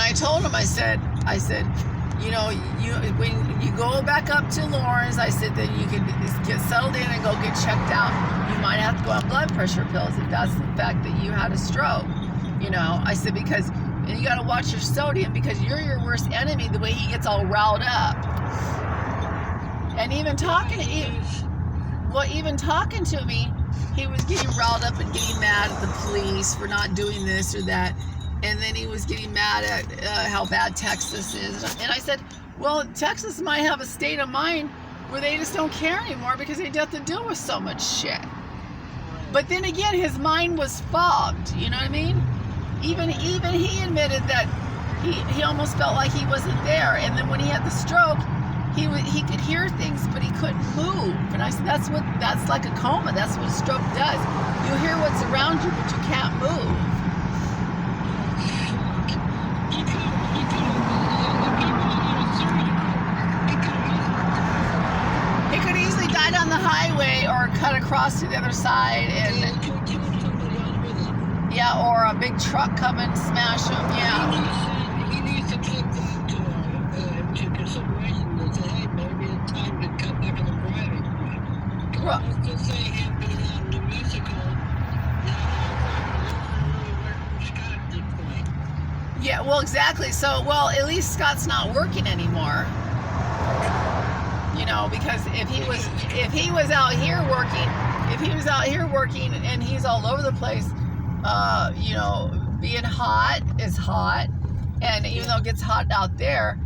I told him, I said, you know, when you go back up to Lawrence, I said, then you can get settled in and go get checked out. You might have to go on blood pressure pills if that's the fact that you had a stroke. You know, I said, because and you got to watch your sodium because you're your worst enemy the way he gets all riled up. And even talking to me, he was getting riled up and getting mad at the police for not doing this or that. And then he was getting mad at how bad Texas is. And I said, well, Texas might have a state of mind where they just don't care anymore because they have to deal with so much shit. But then again, his mind was fogged. You know what I mean? Even he admitted that he almost felt like he wasn't there. And then when he had the stroke, he could hear things, but he couldn't move. And I said, that's like a coma. That's what a stroke does. You hear what's around you, but you can't move. He could easily die on the highway or cut across to the other side, and yeah, or a big truck come and smash him. Yeah. He needs to take that into consideration and say, hey, maybe it's time to cut back on the driving. Well, let's just say him being out in New Mexico, yeah, well, exactly. So, well, at least Scott's not working anymore. You know, because if he was out here working, and he's all over the place, you know, being hot is hot, and even though it gets hot out there,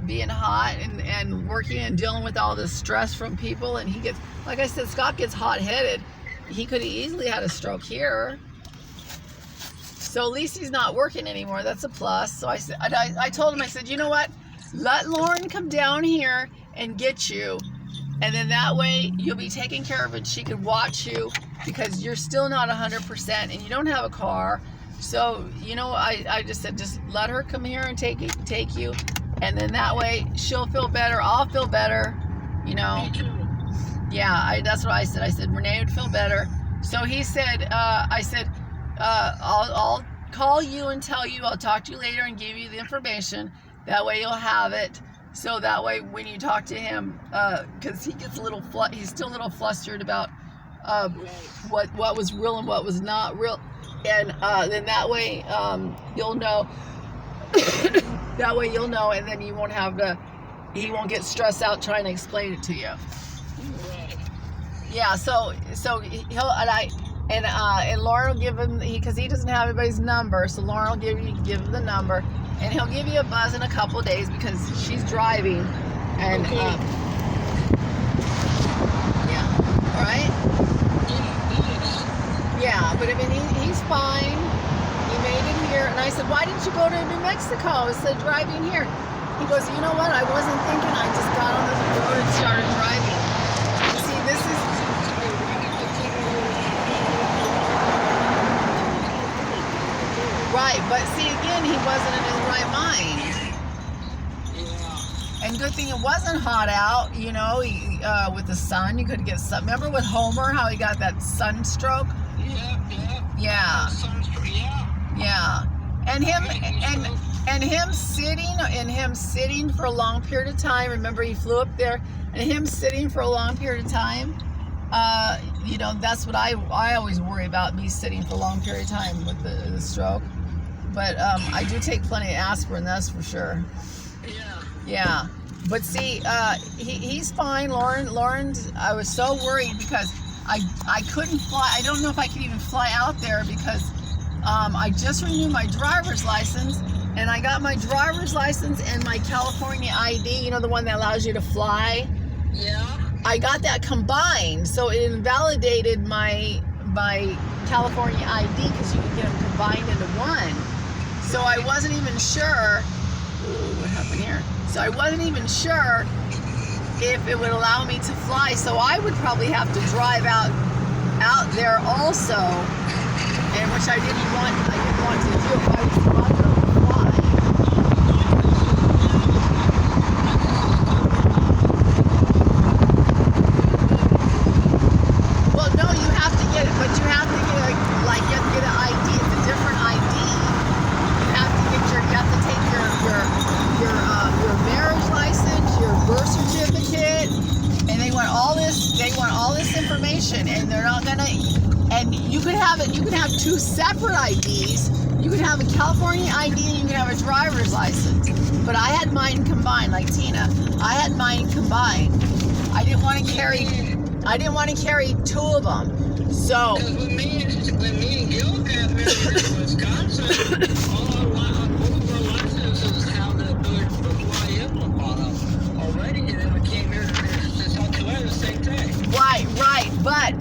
being hot and working and dealing with all this stress from people, and he gets, like I said, Scott gets hot-headed. He could have easily had a stroke here. So at least he's not working anymore. That's a plus. So I said, I told him, I said, you know what? Let Lauren come down here and get you, and then that way you'll be taken care of, and she could watch you because you're still not 100% and you don't have a car. So, you know, I just said, just let her come here and take you, and then that way she'll feel better. I'll feel better, you know. Yeah, that's what I said. I said Renee would feel better. So he said, I said, I'll call you and tell you. I'll talk to you later and give you the information. That way you'll have it. So that way when you talk to him, because he gets a little, he's still a little flustered about what was real and what was not real, and then that way you'll know. That way you'll know, and then you won't have to. He won't get stressed out trying to explain it to you. Yeah. So he'll and Lauren will give him, because he doesn't have anybody's number, so Lauren will give him the number, and he'll give you a buzz in a couple of days because she's driving, and yeah, all right. Yeah, but I mean he's fine. He made it here, and I said, why didn't you go to New Mexico instead of driving here? He goes, you know what? I wasn't thinking. I just got on the road and started driving. See, this is. Right, but see, again, he wasn't in his right mind. Yeah. And good thing it wasn't hot out, you know, with the sun. You could get sun. Remember with Homer, how he got that sunstroke? Yeah. Yeah. And him sitting for a long period of time. Remember, he flew up there, and him sitting for a long period of time. You know, that's what I always worry about, me sitting for a long period of time with the stroke. But I do take plenty of aspirin, that's for sure. Yeah. Yeah. But see, he's fine. Lauren's, I was so worried because I couldn't fly. I don't know if I could even fly out there because I just renewed my driver's license, and I got my driver's license and my California ID, you know, the one that allows you to fly. Yeah. I got that combined, so it invalidated my California ID because you can get them combined into one. So I wasn't even sure. Ooh, what happened here? So I wasn't even sure if it would allow me to fly. So I would probably have to drive out there also, and which I didn't want to do if I was about to fly. Well, no, you have to get it, but you have to get you have to get an ID. It's a different ID. You have to take information, and they're not gonna. And you could have it. You could have two separate IDs. You could have a California ID and you could have a driver's license. But I had mine combined, like Tina. I had mine combined. I didn't want to carry. I didn't want to carry two of them. So. When me and Gil got married in Wisconsin, both of our licenses have the ability to fly emblem on them already, and then we came here to South Carolina the same day. Right, but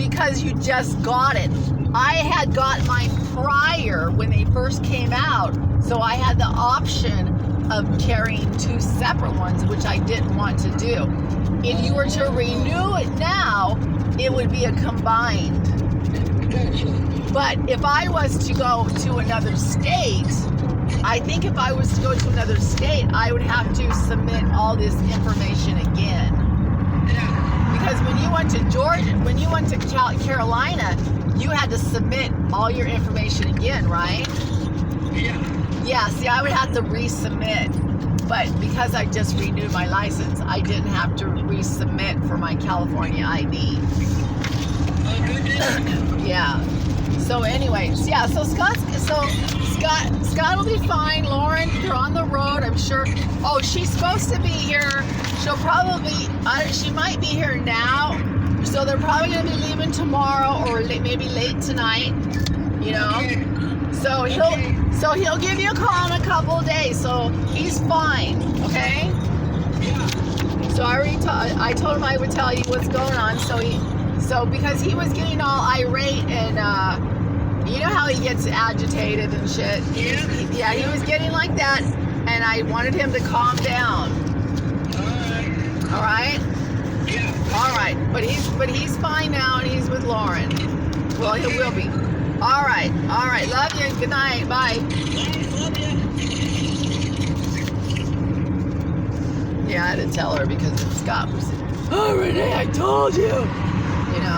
because you just got it. I had got mine prior when they first came out, so I had the option of carrying two separate ones, which I didn't want to do. If you were to renew it now, it would be a combined. But if I was to go to another state, I think if I was to go to another state, I would have to submit all this information again. Because when you went to Georgia, when you went to Carolina, you had to submit all your information again, right? Yeah. Yeah, see, I would have to resubmit. But because I just renewed my license, I didn't have to resubmit for my California ID. Yeah. So anyways, yeah, so Scott will be fine. Lauren, you're on the road, I'm sure. Oh, she's supposed to be here. She'll probably, she might be here now. So they're probably going to be leaving tomorrow or maybe late tonight, you know. Okay. So he'll give you a call in a couple of days. So he's fine, okay? Yeah. So I told him I would tell you what's going on. So because he was getting all irate and you know how he gets agitated and shit. Yeah. He was getting like that, and I wanted him to calm down. All right. Yeah. All right. But he's fine now, and he's with Lauren. Well, he will be. All right. Love you. Good night. Bye. Love you. Yeah, I had to tell her because Scott was. Oh, Renee, I told you. You know.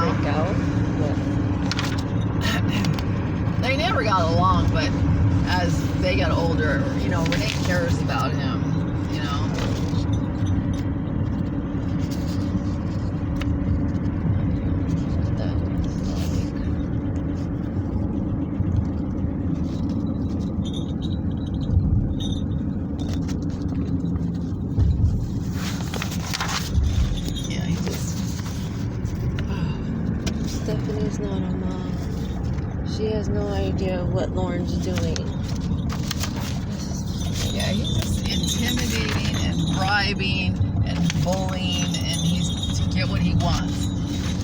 They never got along, but as they got older, you know, Renee cares about him, you know. Yeah, he just. Stephanie's not a mom. She has no idea what Lauren's doing. Yeah, he's just intimidating and bribing and bullying, and he's to get what he wants.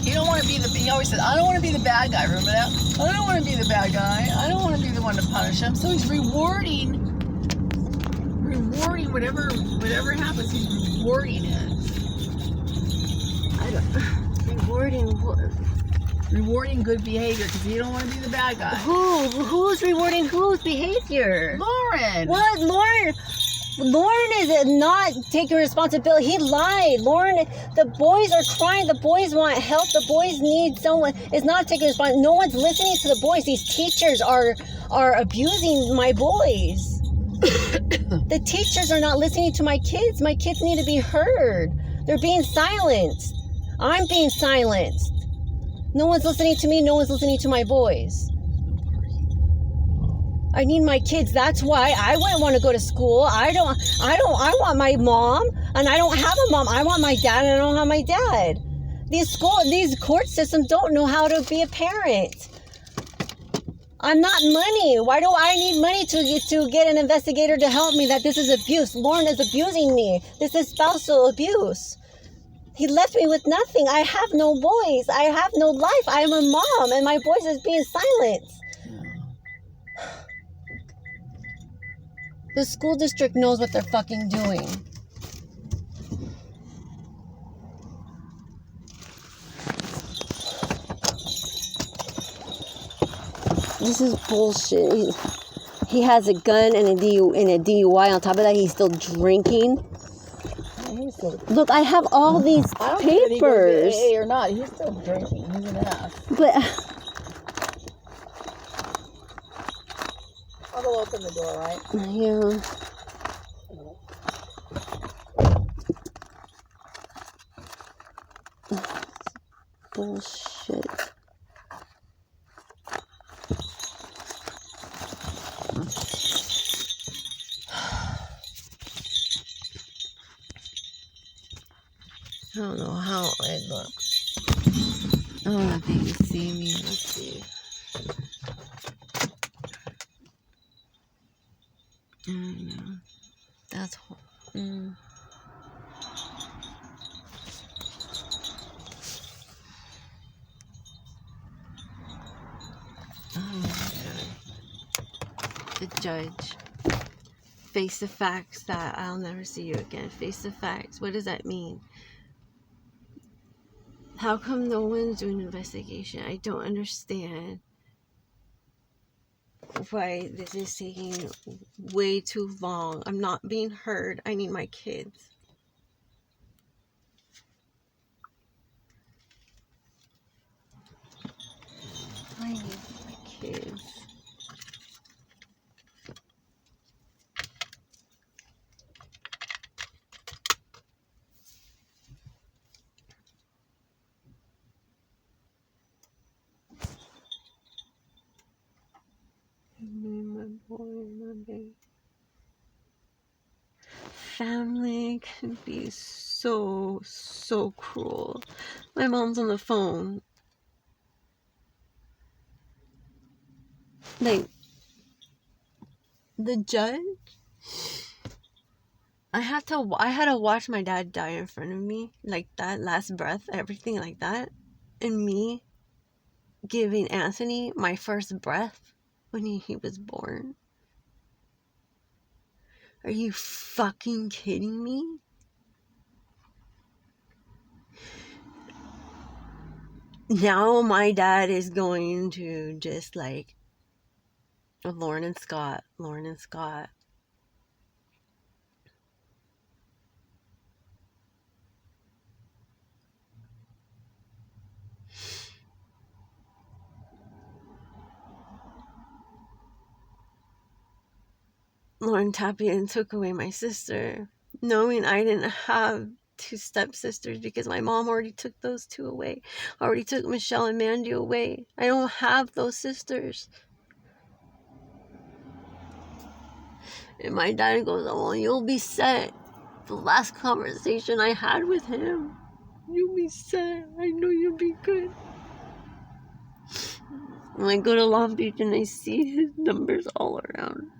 He don't want to be he always said, I don't want to be the bad guy, remember that? I don't want to be the bad guy. I don't want to be the one to punish him. So he's rewarding whatever happens, he's rewarding it. Rewarding good behavior because you don't want to be the bad guy. Who's rewarding whose behavior? Lauren. What? Lauren is not taking responsibility. He lied. Lauren, the boys are crying. The boys want help. The boys need someone. It's not taking responsibility. No one's listening to the boys. These teachers are abusing my boys. The teachers are not listening to my kids. My kids need to be heard. They're being silenced. I'm being silenced. No one's listening to me. No one's listening to my boys. I need my kids. That's why I wouldn't want to go to school. I want my mom, and I don't have a mom. I want my dad, and I don't have my dad. These court systems don't know how to be a parent. I'm not money. Why do I need money to get an investigator to help me that this is abuse? Lauren is abusing me. This is spousal abuse. He left me with nothing. I have no boys. I have no life. I'm a mom, and my voice is being silenced. The school district knows what they're fucking doing. This is bullshit. He has a gun and a DUI. On top of that, he's still drinking. Look, I have all these papers. AA or not, he's still drinking. He's an ass. But I'll go open the door, right? yeah. bullshit. I don't know how I look. I don't know if you can see me. Let's see. That's oh, the judge. Face the facts that I'll never see you again. Face the facts. What does that mean? How come no one's doing an investigation? I don't understand why this is taking way too long. I'm not being heard. I need my kids. I need my kids. My boy, my baby. Family can be so cruel. My mom's on the phone. Like, the judge? I had to watch my dad die in front of me. Like, that last breath, everything like that. And me giving Anthony my first breath when he was born. Are you fucking kidding me? Now my dad is going to just like Lauren and Scott. Lauren Tappian took away my sister, knowing I didn't have two stepsisters because my mom already took those two away. Already took Michelle and Mandy away. I don't have those sisters. And my dad goes, oh, you'll be set. The last conversation I had with him, you'll be set. I know you'll be good. And I go to Long Beach and I see his numbers all around.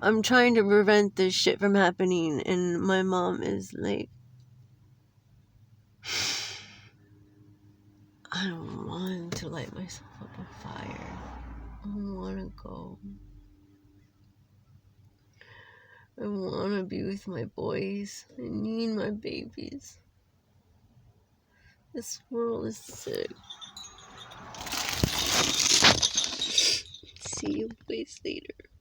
I'm trying to prevent this shit from happening, and my mom is like, I don't want to light myself up on fire. I don't want to go. I want to be with my boys. I need my babies. This world is sick. See you boys later.